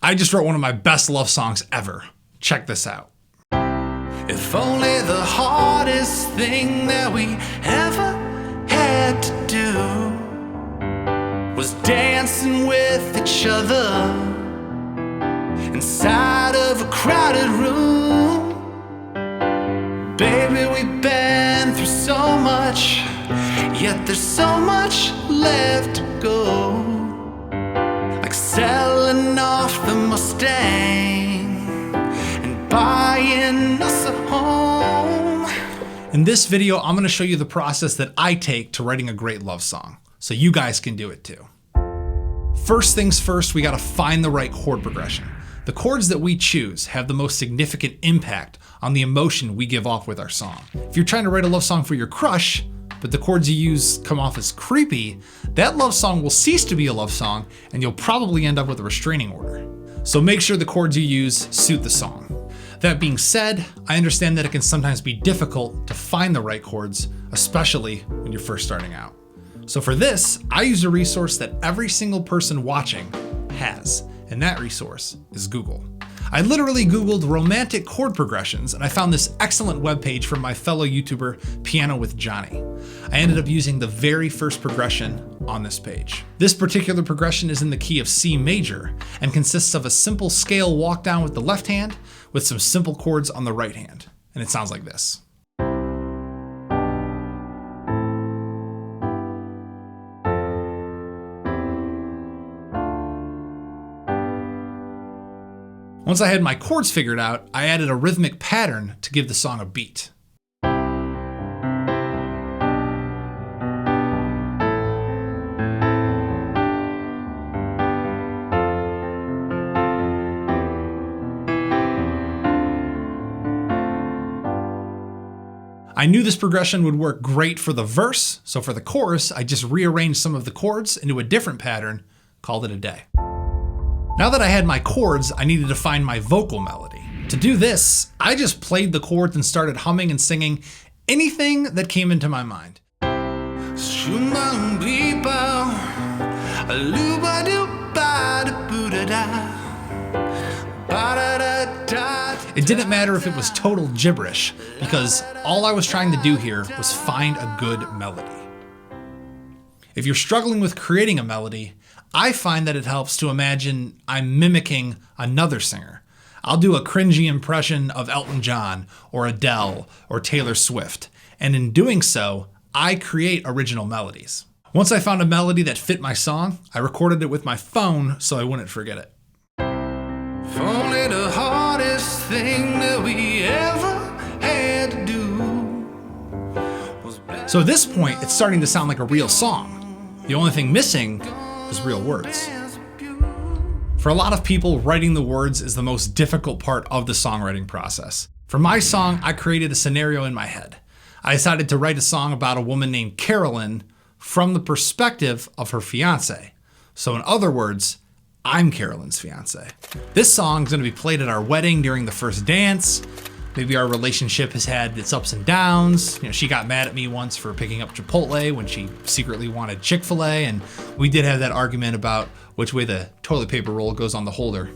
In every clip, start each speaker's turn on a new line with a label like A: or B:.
A: I just wrote one of my best love songs ever. Check this out.
B: If only the hardest thing that we ever had to do was dancing with each other inside of a crowded room. Baby, we've been through so much, yet there's so much left to go. Like selling off the Mustang and buying us a home.
A: In this video, I'm gonna show you the process that I take to writing a great love song, so you guys can do it too. First things first, we gotta find the right chord progression. The chords that we choose have the most significant impact on the emotion we give off with our song. If you're trying to write a love song for your crush, but the chords you use come off as creepy, that love song will cease to be a love song and you'll probably end up with a restraining order. So make sure the chords you use suit the song. That being said, I understand that it can sometimes be difficult to find the right chords, especially when you're first starting out. So for this, I use a resource that every single person watching has, and that resource is Google. I literally Googled romantic chord progressions and I found this excellent webpage from my fellow YouTuber, Piano with Johnny. I ended up using the very first progression on this page. This particular progression is in the key of C major and consists of a simple scale walk down with the left hand with some simple chords on the right hand. And it sounds like this. Once I had my chords figured out, I added a rhythmic pattern to give the song a beat. I knew this progression would work great for the verse, so for the chorus, I just rearranged some of the chords into a different pattern, called it a day. Now that I had my chords, I needed to find my vocal melody. To do this, I just played the chords and started humming and singing anything that came into my mind. It didn't matter if it was total gibberish, because all I was trying to do here was find a good melody. If you're struggling with creating a melody, I find that it helps to imagine I'm mimicking another singer. I'll do a cringy impression of Elton John or Adele or Taylor Swift, and in doing so, I create original melodies. Once I found a melody that fit my song, I recorded it with my phone so I wouldn't forget it.
B: If only the hardest thing that we ever had to do was
A: So at this point, it's starting to sound like a real song. The only thing missing is real words. For a lot of people, writing the words is the most difficult part of the songwriting process. For my song, I created a scenario in my head. I decided to write a song about a woman named Carolyn from the perspective of her fiance. So in other words, I'm Carolyn's fiance. This song is going to be played at our wedding during the first dance. Maybe our relationship has had its ups and downs. She got mad at me once for picking up Chipotle when she secretly wanted Chick-fil-A, and we did have that argument about which way the toilet paper roll goes on the holder.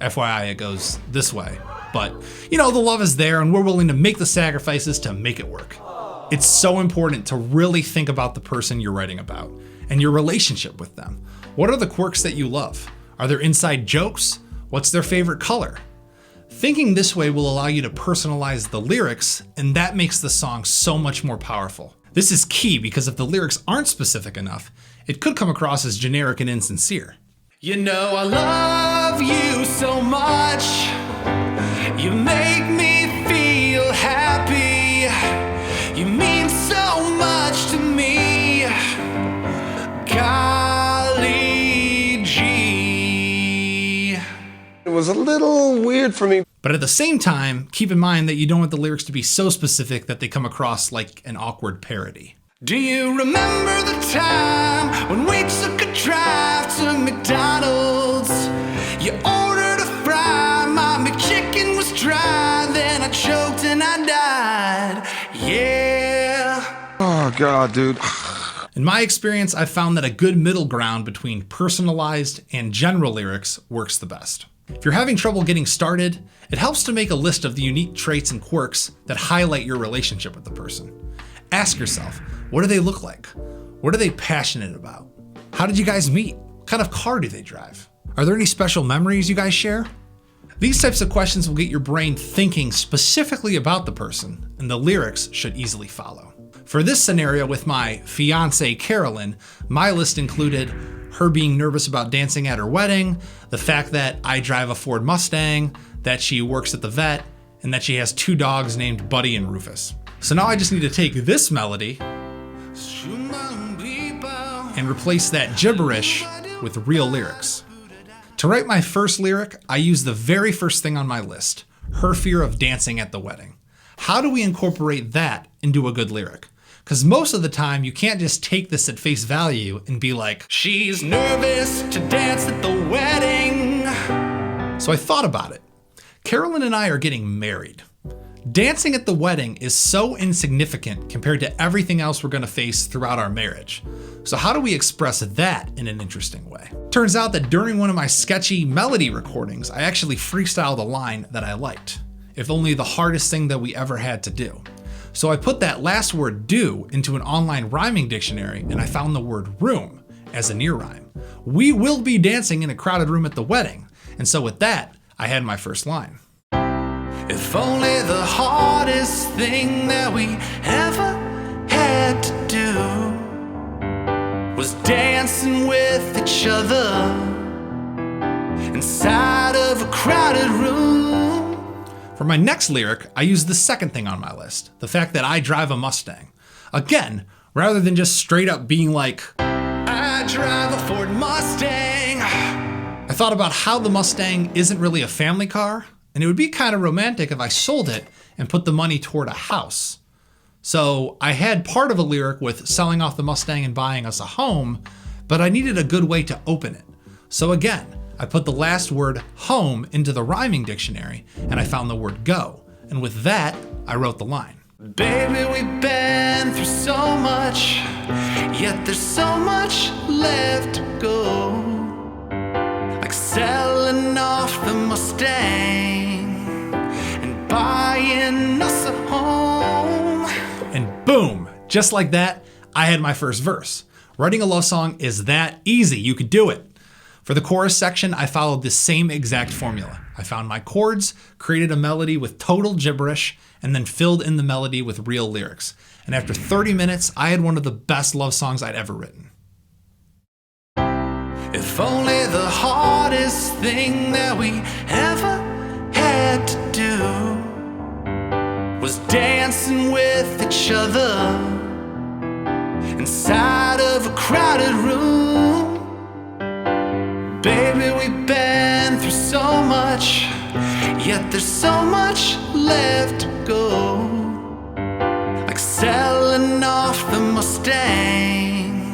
A: FYI, it goes this way. But, the love is there and we're willing to make the sacrifices to make it work. It's so important to really think about the person you're writing about and your relationship with them. What are the quirks that you love? Are there inside jokes? What's their favorite color? Thinking this way will allow you to personalize the lyrics, and that makes the song so much more powerful. This is key because if the lyrics aren't specific enough, it could come across as generic and insincere.
B: I love you so much. You make me feel happy. You mean so much to me. Golly gee.
C: It was a little weird for me.
A: But at the same time, keep in mind that you don't want the lyrics to be so specific that they come across like an awkward parody.
B: Do you remember the time when we took a drive to McDonald's? You ordered a fry, my McChicken was dry, then I choked and I died. Yeah.
C: Oh God, dude.
A: In my experience, I've found that a good middle ground between personalized and general lyrics works the best. If you're having trouble getting started, it helps to make a list of the unique traits and quirks that highlight your relationship with the person. Ask yourself, what do they look like? What are they passionate about? How did you guys meet? What kind of car do they drive? Are there any special memories you guys share? These types of questions will get your brain thinking specifically about the person, and the lyrics should easily follow. For this scenario with my fiancée Carolyn, my list included her being nervous about dancing at her wedding, the fact that I drive a Ford Mustang, that she works at the vet, and that she has 2 dogs named Buddy and Rufus. So now I just need to take this melody and replace that gibberish with real lyrics. To write my first lyric, I used the very first thing on my list, her fear of dancing at the wedding. How do we incorporate that into a good lyric? Because most of the time, you can't just take this at face value and be like,
B: she's nervous to dance at the wedding.
A: So I thought about it. Carolyn and I are getting married. Dancing at the wedding is so insignificant compared to everything else we're gonna face throughout our marriage. So how do we express that in an interesting way? Turns out that during one of my sketchy melody recordings, I actually freestyled a line that I liked, if only the hardest thing that we ever had to do. So I put that last word do into an online rhyming dictionary and I found the word room as a near rhyme. We will be dancing in a crowded room at the wedding. And so with that, I had my first line.
B: If only the hardest thing that we ever had to do was dancing with each other inside of a crowded room.
A: For my next lyric, I used the second thing on my list, the fact that I drive a Mustang. Again, rather than just straight up being like,
B: I drive a Ford Mustang.
A: I thought about how the Mustang isn't really a family car, and it would be kind of romantic if I sold it and put the money toward a house. So I had part of a lyric with selling off the Mustang and buying us a home, but I needed a good way to open it. So again, I put the last word home into the rhyming dictionary and I found the word go. And with that, I wrote the line.
B: Baby, we've been through so much, yet there's so much left to go. Like selling off the Mustang and buying us a home.
A: And boom, just like that, I had my first verse. Writing a love song is that easy, you could do it. For the chorus section, I followed the same exact formula. I found my chords, created a melody with total gibberish, and then filled in the melody with real lyrics. And after 30 minutes, I had one of the best love songs I'd ever written.
B: If only the hardest thing that we ever had to do was dancing with each other inside of a crowded room. Baby, we've been through so much, yet there's so much left to go. Like selling off the Mustang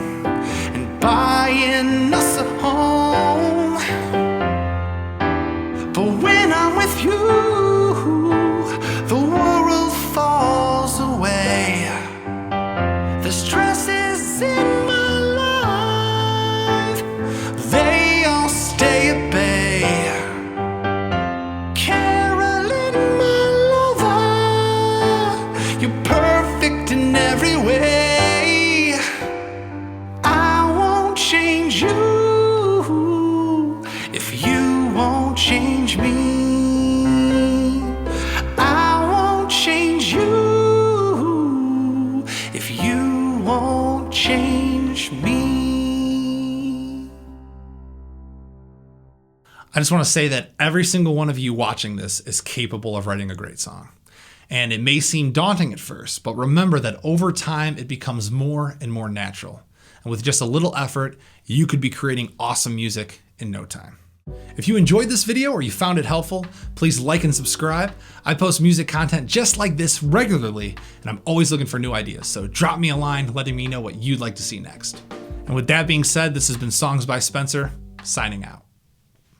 B: and buying us a home. But when I'm with you, the world falls away. The stresses in my life, they all stay at bay. Carolyn, my lover, you're perfect in every way. I won't change you if you won't change me. I won't change you if you won't change me.
A: I just want to say that every single one of you watching this is capable of writing a great song. And it may seem daunting at first, but remember that over time it becomes more and more natural. And with just a little effort, you could be creating awesome music in no time. If you enjoyed this video or you found it helpful, please like and subscribe. I post music content just like this regularly, and I'm always looking for new ideas. So drop me a line letting me know what you'd like to see next. And with that being said, this has been Songs by Spencer, signing out.